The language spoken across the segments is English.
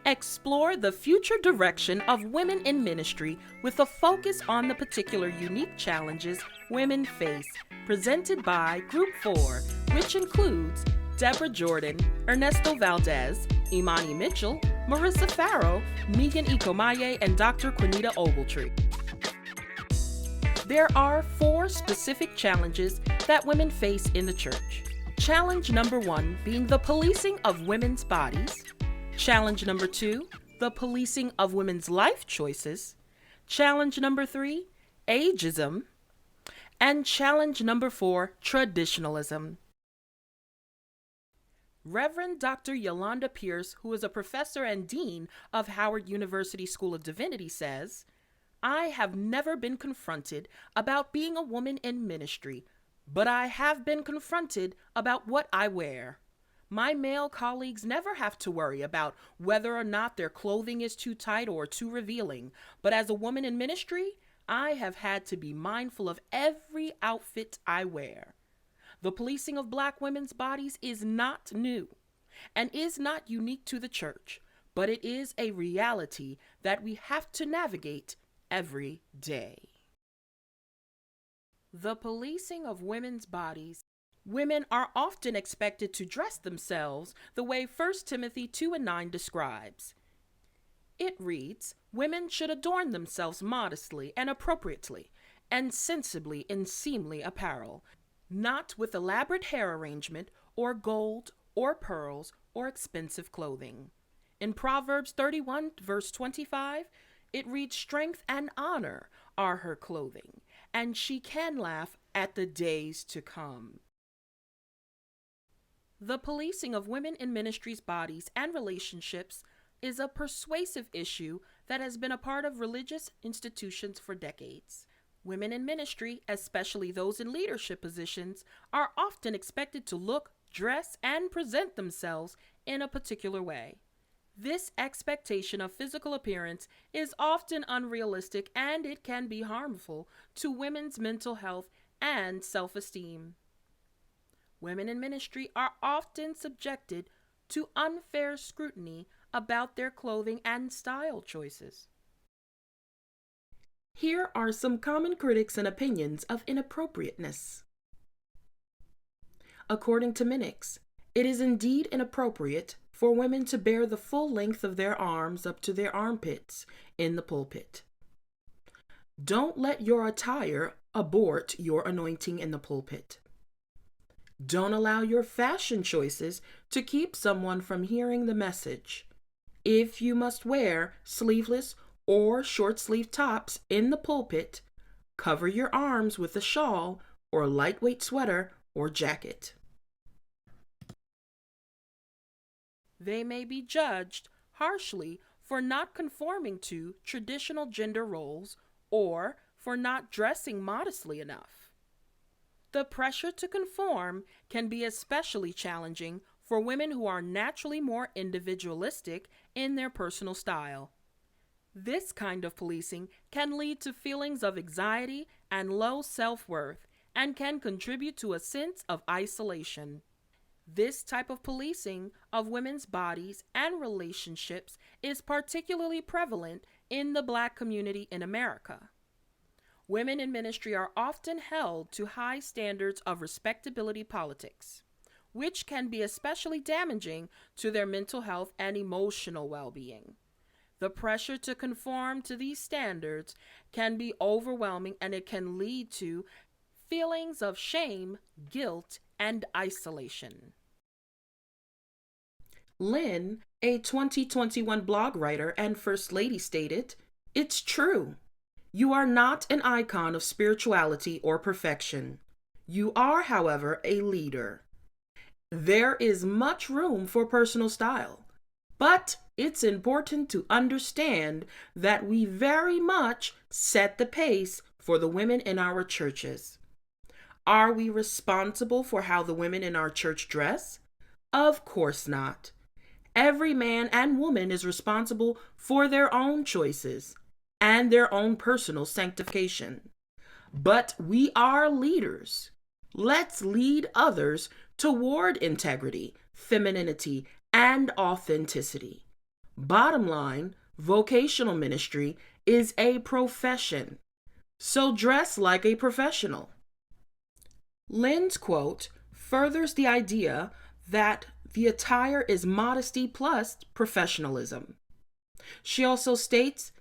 Explore the future direction of women in ministry with a focus on the particular unique challenges women face, presented by Group 4, which includes Deborah Jordan, Ernesto Valdez, Imani Mitchell, Marissa Farrow, Megan Ikomaye, and Dr. Quinita Ogletree. There are 4 specific challenges that women face in the church. Challenge number 1 being the policing of women's bodies. Challenge number 2, the policing of women's life choices. Challenge number 3, ageism. And challenge number 4, traditionalism. Reverend Dr. Yolanda Pierce, who is a professor and dean of Howard University School of Divinity, says, "I have never been confronted about being a woman in ministry, but I have been confronted about what I wear. My male colleagues never have to worry about whether or not their clothing is too tight or too revealing, but as a woman in ministry, I have had to be mindful of every outfit I wear. The policing of Black women's bodies is not new and is not unique to the church, but it is a reality that we have to navigate every day." The policing of women's bodies. Women are often expected to dress themselves the way 1 Timothy 2:9 describes. It reads, "Women should adorn themselves modestly and appropriately, and sensibly in seemly apparel, not with elaborate hair arrangement, or gold, or pearls, or expensive clothing." In Proverbs 31, verse 25, it reads, "Strength and honor are her clothing, and she can laugh at the days to come." The policing of women in ministry's bodies and relationships is a persuasive issue that has been a part of religious institutions for decades. Women in ministry, especially those in leadership positions, are often expected to look, dress, and present themselves in a particular way. This expectation of physical appearance is often unrealistic, and it can be harmful to women's mental health and self-esteem. Women in ministry are often subjected to unfair scrutiny about their clothing and style choices. Here are some common critics and opinions of inappropriateness. According to Minix, it is indeed inappropriate for women to bear the full length of their arms up to their armpits in the pulpit. Don't let your attire abort your anointing in the pulpit. Don't allow your fashion choices to keep someone from hearing the message. If you must wear sleeveless or short-sleeve tops in the pulpit, cover your arms with a shawl or lightweight sweater or jacket. They may be judged harshly for not conforming to traditional gender roles or for not dressing modestly enough. The pressure to conform can be especially challenging for women who are naturally more individualistic in their personal style. This kind of policing can lead to feelings of anxiety and low self-worth and can contribute to a sense of isolation. This type of policing of women's bodies and relationships is particularly prevalent in the Black community in America. Women in ministry are often held to high standards of respectability politics, which can be especially damaging to their mental health and emotional well-being. The pressure to conform to these standards can be overwhelming, and it can lead to feelings of shame, guilt, and isolation. Lynn, a 2021 blog writer and First Lady, stated, "It's true. You are not an icon of spirituality or perfection. You are, however, a leader. There is much room for personal style, but it's important to understand that we very much set the pace for the women in our churches. Are we responsible for how the women in our church dress? Of course not. Every man and woman is responsible for their own choices and their own personal sanctification. But we are leaders. Let's lead others toward integrity, femininity, and authenticity. Bottom line, vocational ministry is a profession. So dress like a professional. Lynn's quote furthers the idea that the attire is modesty plus professionalism. She also states,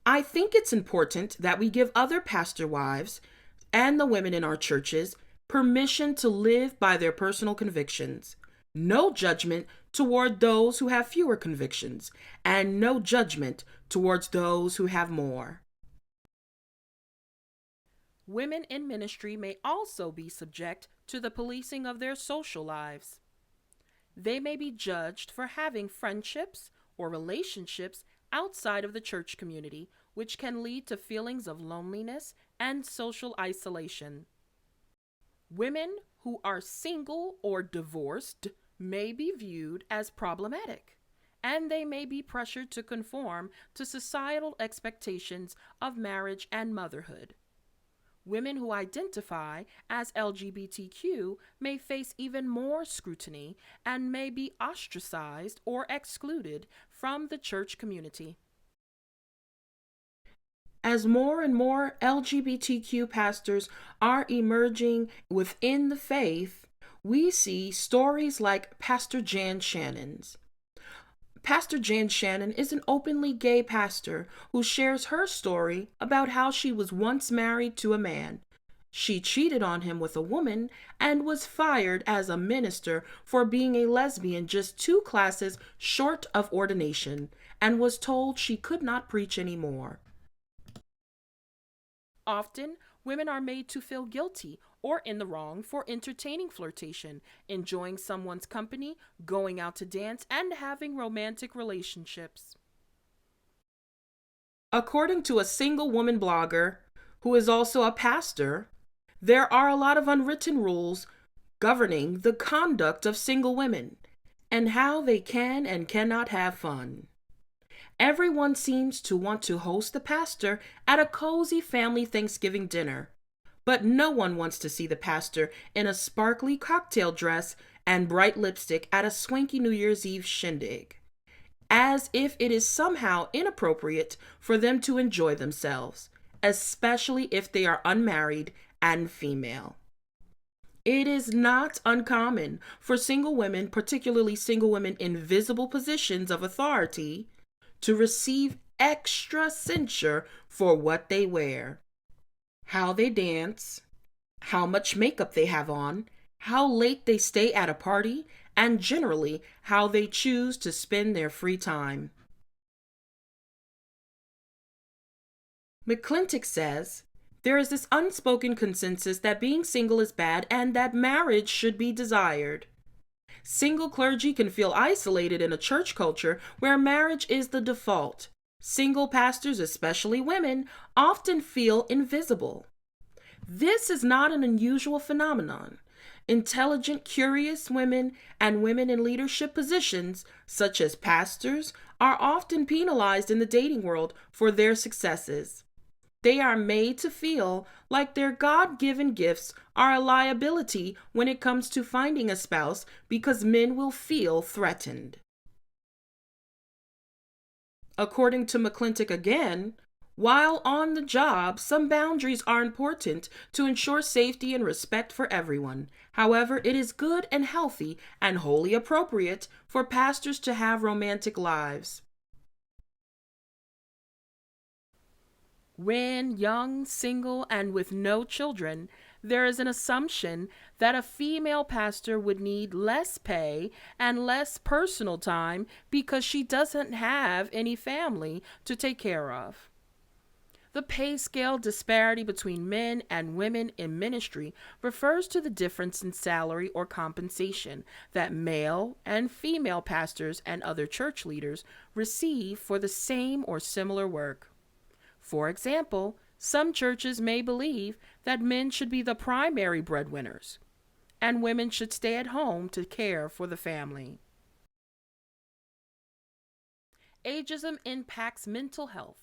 I think it's important that we give other pastor wives and the women in our churches permission to live by their personal convictions. No judgment toward those who have fewer convictions, and no judgment towards those who have more. Women in ministry may also be subject to the policing of their social lives. They may be judged for having friendships or relationships outside of the church community, which can lead to feelings of loneliness and social isolation. Women who are single or divorced may be viewed as problematic, and they may be pressured to conform to societal expectations of marriage and motherhood. Women who identify as LGBTQ may face even more scrutiny and may be ostracized or excluded from the church community. As more and more LGBTQ pastors are emerging within the faith, we see stories like Pastor Jan Shannon's. Pastor Jan Shannon is an openly gay pastor who shares her story about how she was once married to a man. She cheated on him with a woman and was fired as a minister for being a lesbian just 2 classes short of ordination, and was told she could not preach anymore. Often, women are made to feel guilty or in the wrong for entertaining flirtation, enjoying someone's company, going out to dance, and having romantic relationships. According to a single woman blogger, who is also a pastor, there are a lot of unwritten rules governing the conduct of single women and how they can and cannot have fun. Everyone seems to want to host the pastor at a cozy family Thanksgiving dinner, but no one wants to see the pastor in a sparkly cocktail dress and bright lipstick at a swanky New Year's Eve shindig, as if it is somehow inappropriate for them to enjoy themselves, especially if they are unmarried and female. It is not uncommon for single women, particularly single women in visible positions of authority, to receive extra censure for what they wear, how they dance, how much makeup they have on, how late they stay at a party, and generally how they choose to spend their free time. McClintock says, there is this unspoken consensus that being single is bad and that marriage should be desired. Single clergy can feel isolated in a church culture where marriage is the default. Single pastors, especially women, often feel invisible. This is not an unusual phenomenon. Intelligent, curious women and women in leadership positions, such as pastors, are often penalized in the dating world for their successes. They are made to feel like their God-given gifts are a liability when it comes to finding a spouse because men will feel threatened. According to McClintock again, while on the job, some boundaries are important to ensure safety and respect for everyone. However, it is good and healthy and wholly appropriate for pastors to have romantic lives. When young, single, and with no children, there is an assumption that a female pastor would need less pay and less personal time because she doesn't have any family to take care of. The pay scale disparity between men and women in ministry refers to the difference in salary or compensation that male and female pastors and other church leaders receive for the same or similar work. For example, some churches may believe that men should be the primary breadwinners, and women should stay at home to care for the family. Ageism impacts mental health.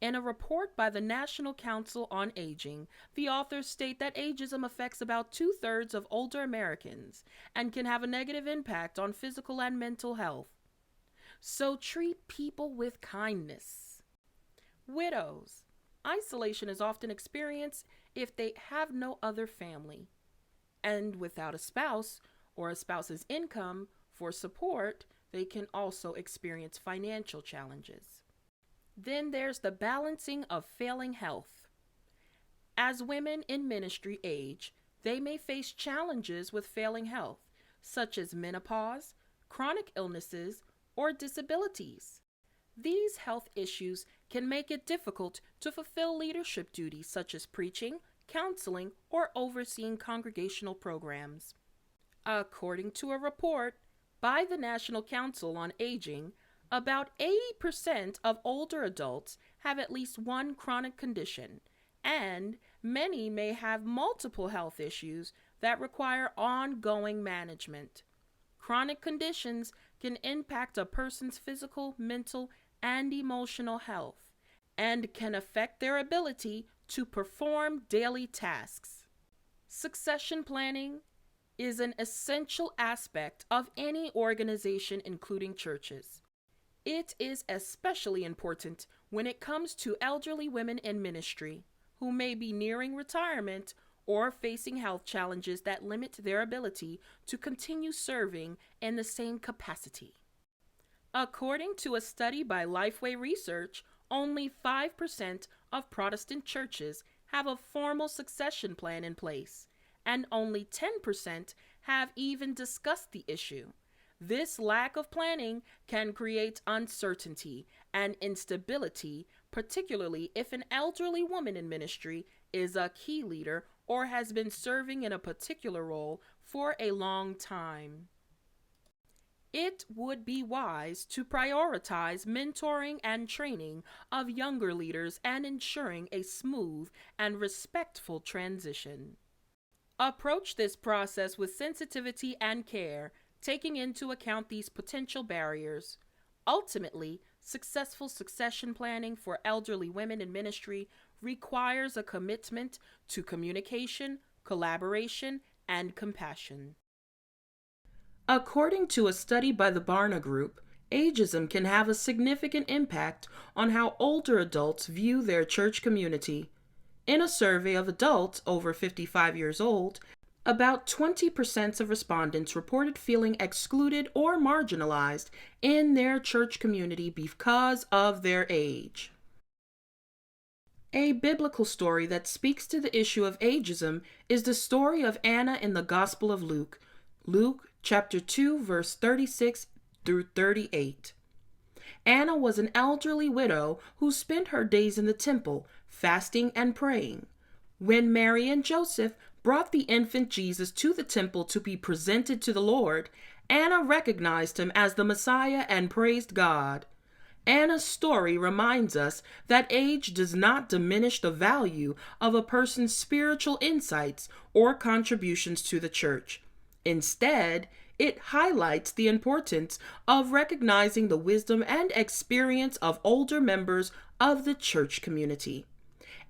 In a report by the National Council on Aging, the authors state that ageism affects about 2/3 of older Americans and can have a negative impact on physical and mental health. so treat people with kindness. Widows. Isolation is often experienced if they have no other family, and without a spouse or a spouse's income for support, they can also experience financial challenges. Then there's the balancing of failing health. As women in ministry age, they may face challenges with failing health, such as menopause, chronic illnesses, or disabilities. These health issues can make it difficult to fulfill leadership duties such as preaching, counseling, or overseeing congregational programs. According to a report by the National Council on Aging, about 80% of older adults have at least one chronic condition, and many may have multiple health issues that require ongoing management. Chronic conditions can impact a person's physical, mental, and emotional health, and can affect their ability to perform daily tasks. Succession planning is an essential aspect of any organization, including churches. It is especially important when it comes to elderly women in ministry who may be nearing retirement or facing health challenges that limit their ability to continue serving in the same capacity. According to a study by Lifeway Research, only 5% of Protestant churches have a formal succession plan in place, and only 10% have even discussed the issue. This lack of planning can create uncertainty and instability, particularly if an elderly woman in ministry is a key leader or has been serving in a particular role for a long time. It would be wise to prioritize mentoring and training of younger leaders and ensuring a smooth and respectful transition. Approach this process with sensitivity and care, taking into account these potential barriers. Ultimately, successful succession planning for elderly women in ministry requires a commitment to communication, collaboration, and compassion. According to a study by the Barna Group, ageism can have a significant impact on how older adults view their church community. In a survey of adults over 55 years old, about 20% of respondents reported feeling excluded or marginalized in their church community because of their age. A biblical story that speaks to the issue of ageism is the story of Anna in the Gospel of Luke, Luke chapter 2, verse 36 through 38. Anna was an elderly widow who spent her days in the temple, fasting and praying. When Mary and Joseph brought the infant Jesus to the temple to be presented to the Lord, Anna recognized him as the Messiah and praised God. Anna's story reminds us that age does not diminish the value of a person's spiritual insights or contributions to the church. Instead, it highlights the importance of recognizing the wisdom and experience of older members of the church community.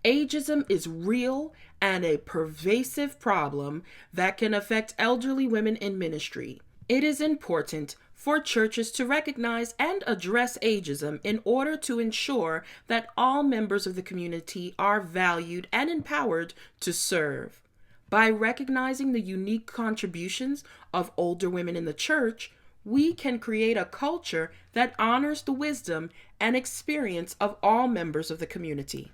Ageism is real and a pervasive problem that can affect elderly women in ministry. It is important for churches to recognize and address ageism in order to ensure that all members of the community are valued and empowered to serve. By recognizing the unique contributions of older women in the church, we can create a culture that honors the wisdom and experience of all members of the community.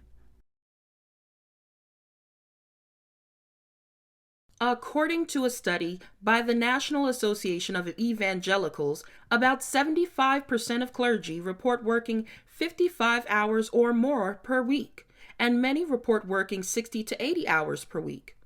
According to a study by the National Association of Evangelicals, about 75% of clergy report working 55 hours or more per week, and many report working 60 to 80 hours per week.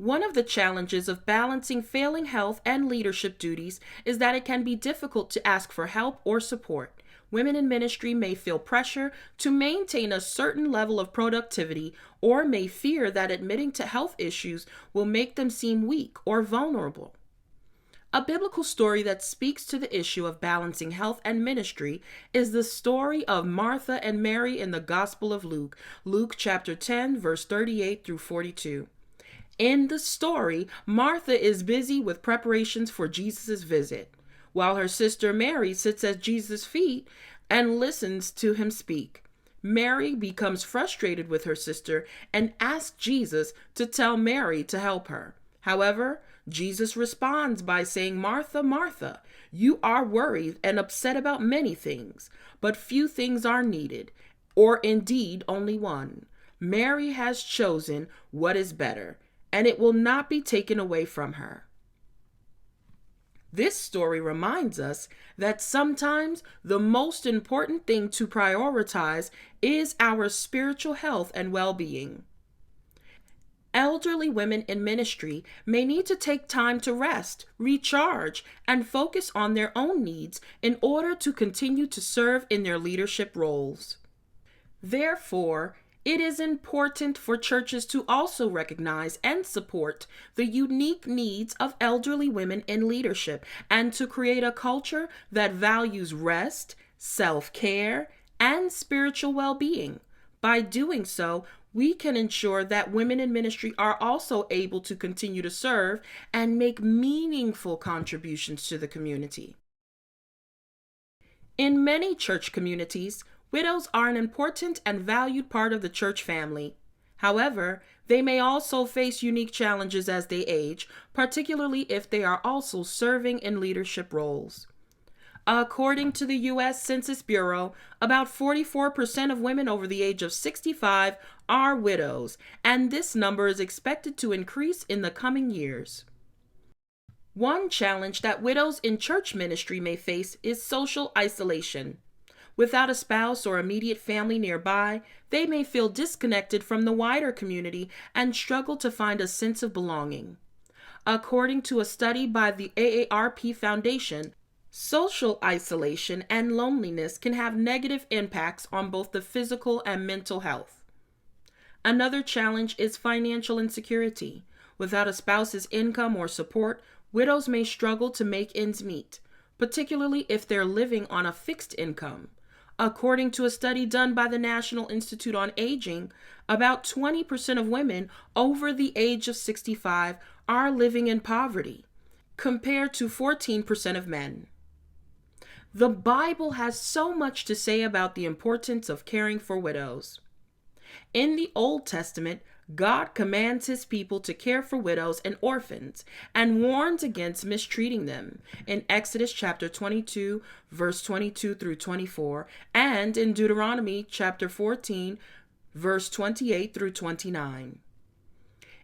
One of the challenges of balancing failing health and leadership duties is that it can be difficult to ask for help or support. Women in ministry may feel pressure to maintain a certain level of productivity or may fear that admitting to health issues will make them seem weak or vulnerable. A biblical story that speaks to the issue of balancing health and ministry is the story of Martha and Mary in the Gospel of Luke, Luke chapter 10, verse 38 through 42. In the story, Martha is busy with preparations for Jesus' visit. while her sister Mary sits at Jesus' feet and listens to him speak. Mary becomes frustrated with her sister and asks Jesus to tell Mary to help her. However, Jesus responds by saying, "Martha, Martha, you are worried and upset about many things, but few things are needed, or indeed only one. Mary has chosen what is better, and it will not be taken away from her." This story reminds us that sometimes the most important thing to prioritize is our spiritual health and well-being. Elderly women in ministry may need to take time to rest, recharge, and focus on their own needs in order to continue to serve in their leadership roles. Therefore, it is important for churches to also recognize and support the unique needs of elderly women in leadership and to create a culture that values rest, self-care, and spiritual well-being. By doing so, we can ensure that women in ministry are also able to continue to serve and make meaningful contributions to the community. In many church communities, widows are an important and valued part of the church family. However, they may also face unique challenges as they age, particularly if they are also serving in leadership roles. According to the U.S. Census Bureau, about 44% of women over the age of 65 are widows, and this number is expected to increase in the coming years. One challenge that widows in church ministry may face is social isolation. Without a spouse or immediate family nearby, they may feel disconnected from the wider community and struggle to find a sense of belonging. According to a study by the AARP Foundation, social isolation and loneliness can have negative impacts on both the physical and mental health. Another challenge is financial insecurity. Without a spouse's income or support, widows may struggle to make ends meet, particularly if they're living on a fixed income. According to a study done by the National Institute on Aging, about 20% of women over the age of 65 are living in poverty, compared to 14% of men. The Bible has so much to say about the importance of caring for widows. In the Old Testament, God commands his people to care for widows and orphans and warns against mistreating them in Exodus chapter 22, verse 22 through 24, and in Deuteronomy chapter 14, verse 28 through 29.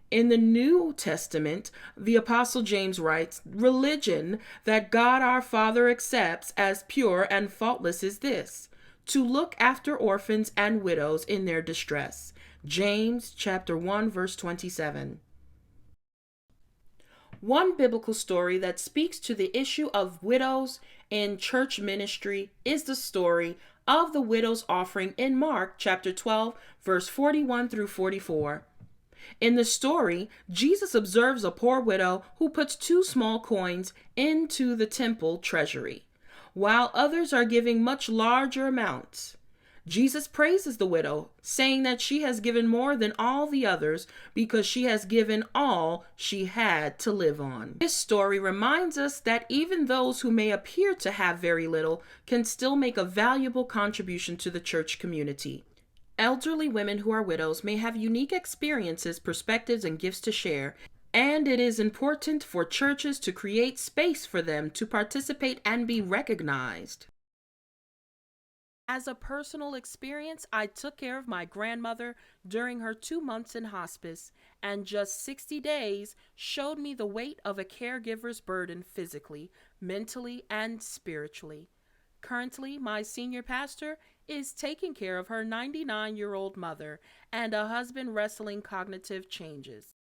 In the New Testament, the Apostle James writes, "Religion that God our Father accepts as pure and faultless is this, to look after orphans and widows in their distress." James chapter 1, verse 27. One biblical story that speaks to the issue of widows in church ministry is the story of the widow's offering in Mark chapter 12, verse 41 through 44. In the story, Jesus observes a poor widow who puts 2 small coins into the temple treasury, while others are giving much larger amounts. Jesus praises the widow, saying that she has given more than all the others because she has given all she had to live on. This story reminds us that even those who may appear to have very little can still make a valuable contribution to the church community. Elderly women who are widows may have unique experiences, perspectives, and gifts to share, and it is important for churches to create space for them to participate and be recognized. As a personal experience, I took care of my grandmother during her 2 months in hospice, and just 60 days showed me the weight of a caregiver's burden physically, mentally, and spiritually. Currently, my senior pastor is taking care of her 99-year-old mother and a husband wrestling cognitive changes.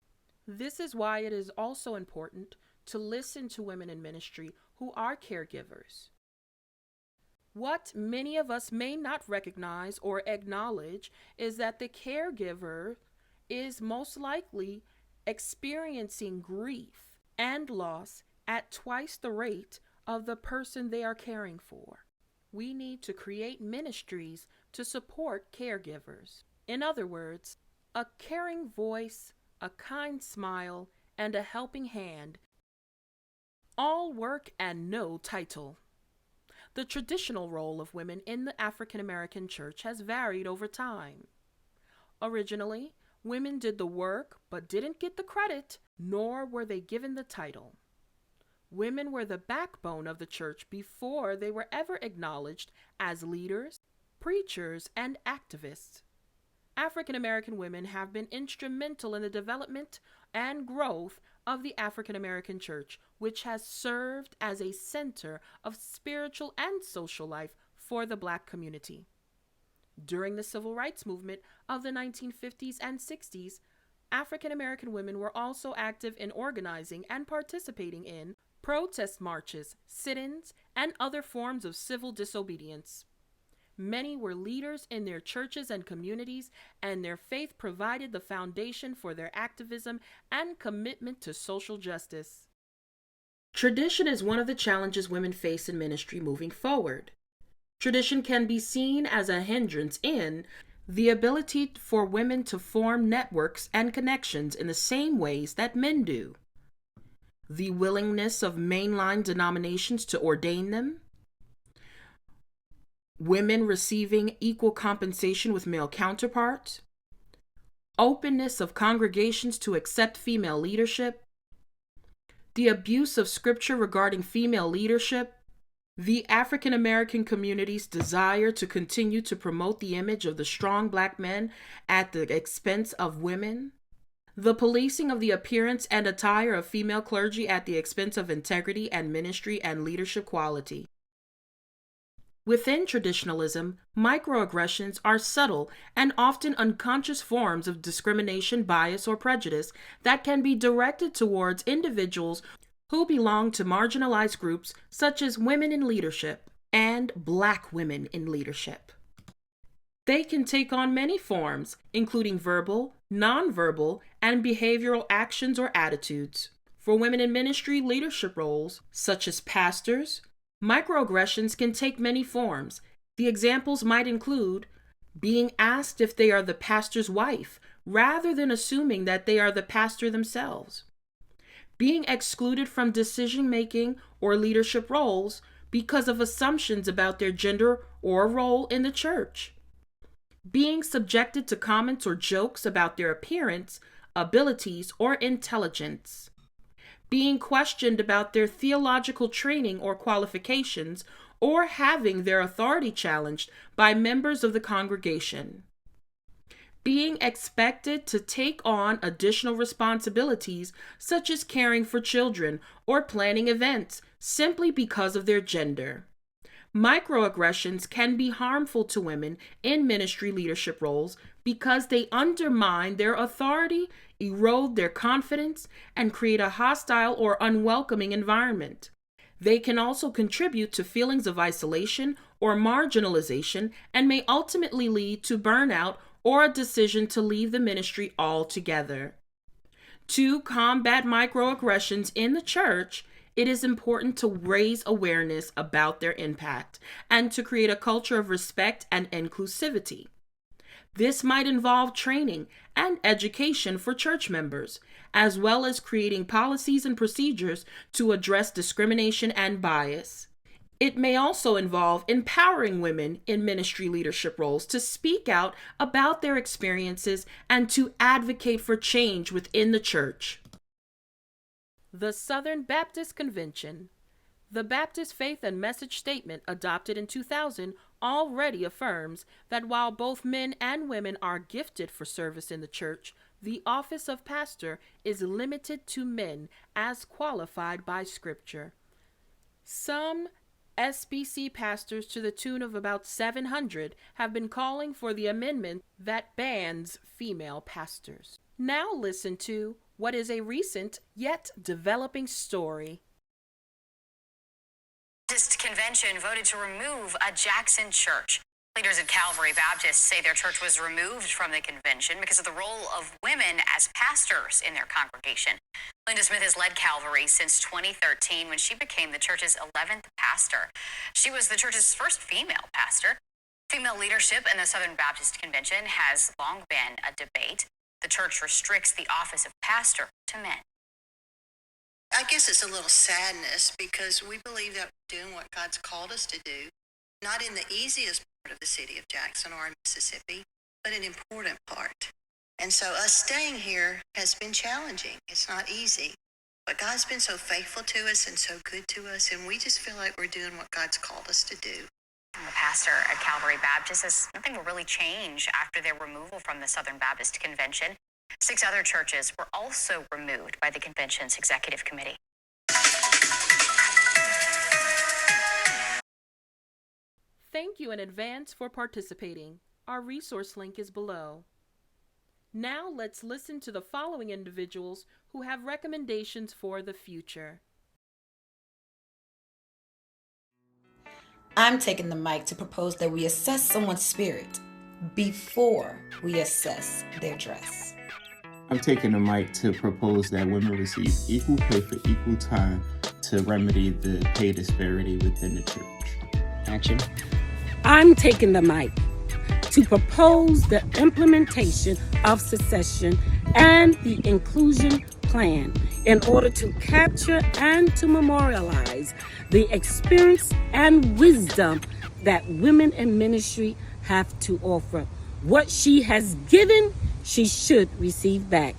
This is why it is also important to listen to women in ministry who are caregivers. What many of us may not recognize or acknowledge is that the caregiver is most likely experiencing grief and loss at twice the rate of the person they are caring for. We need to create ministries to support caregivers. In other words, a caring voice, a kind smile, and a helping hand all work and no title. The traditional role of women in the African American church has varied over time. Originally, women did the work but didn't get the credit, nor were they given the title. Women were the backbone of the church before they were ever acknowledged as leaders, preachers, and activists. African American women have been instrumental in the development and growth of the African American church, which has served as a center of spiritual and social life for the Black community. During the civil rights movement of the 1950s and 60s, African American women were also active in organizing and participating in protest marches, sit-ins, and other forms of civil disobedience. Many were leaders in their churches and communities, and their faith provided the foundation for their activism and commitment to social justice. Tradition is one of the challenges women face in ministry moving forward. Tradition can be seen as a hindrance in the ability for women to form networks and connections in the same ways that men do, the willingness of mainline denominations to ordain them, women receiving equal compensation with male counterparts, openness of congregations to accept female leadership, the abuse of scripture regarding female leadership, the African American community's desire to continue to promote the image of the strong Black men at the expense of women, the policing of the appearance and attire of female clergy at the expense of integrity and ministry and leadership quality. Within traditionalism, microaggressions are subtle and often unconscious forms of discrimination, bias, or prejudice that can be directed towards individuals who belong to marginalized groups such as women in leadership and Black women in leadership. They can take on many forms, including verbal, nonverbal, and behavioral actions or attitudes. For women in ministry leadership roles, such as pastors, microaggressions can take many forms. The examples might include being asked if they are the pastor's wife, rather than assuming that they are the pastor themselves. Being excluded from decision-making or leadership roles because of assumptions about their gender or role in the church. Being subjected to comments or jokes about their appearance, abilities, or intelligence. Being questioned about their theological training or qualifications, or having their authority challenged by members of the congregation. Being expected to take on additional responsibilities such as caring for children or planning events simply because of their gender. Microaggressions can be harmful to women in ministry leadership roles because they undermine their authority, erode their confidence, and create a hostile or unwelcoming environment. They can also contribute to feelings of isolation or marginalization and may ultimately lead to burnout or a decision to leave the ministry altogether. To combat microaggressions in the church, it is important to raise awareness about their impact and to create a culture of respect and inclusivity. This might involve training and education for church members, as well as creating policies and procedures to address discrimination and bias. It may also involve empowering women in ministry leadership roles to speak out about their experiences and to advocate for change within the church. The Southern Baptist Convention. The Baptist Faith and Message Statement, adopted in 2000, already affirms that while both men and women are gifted for service in the church, the office of pastor is limited to men as qualified by Scripture. Some SBC pastors, to the tune of about 700, have been calling for the amendment that bans female pastors. Now listen to what is a recent yet developing story. The Baptist Convention voted to remove a Jackson church. Leaders at Calvary Baptist say their church was removed from the convention because of the role of women as pastors in their congregation. Linda Smith has led Calvary since 2013 when she became the church's 11th pastor. She was the church's first female pastor. Female leadership in the Southern Baptist Convention has long been a debate. The church restricts the office of pastor to men. I guess it's a little sadness because we believe that we're doing what God's called us to do, not in the easiest part of the city of Jackson or in Mississippi, but an important part. And so us staying here has been challenging. It's not easy. But God's been so faithful to us and so good to us, and we just feel like we're doing what God's called us to do. The pastor at Calvary Baptist says nothing will really change after their removal from the Southern Baptist Convention. 6 other churches were also removed by the convention's executive committee. Thank you in advance for participating. Our resource link is below. Now let's listen to the following individuals who have recommendations for the future. I'm taking the mic to propose that we assess someone's spirit before we assess their dress. I'm taking the mic to propose that women receive equal pay for equal time to remedy the pay disparity within the church. Action. I'm taking the mic to propose the implementation of succession and the inclusion plan in order to capture and to memorialize the experience and wisdom that women in ministry have to offer. What she has given, she should receive back.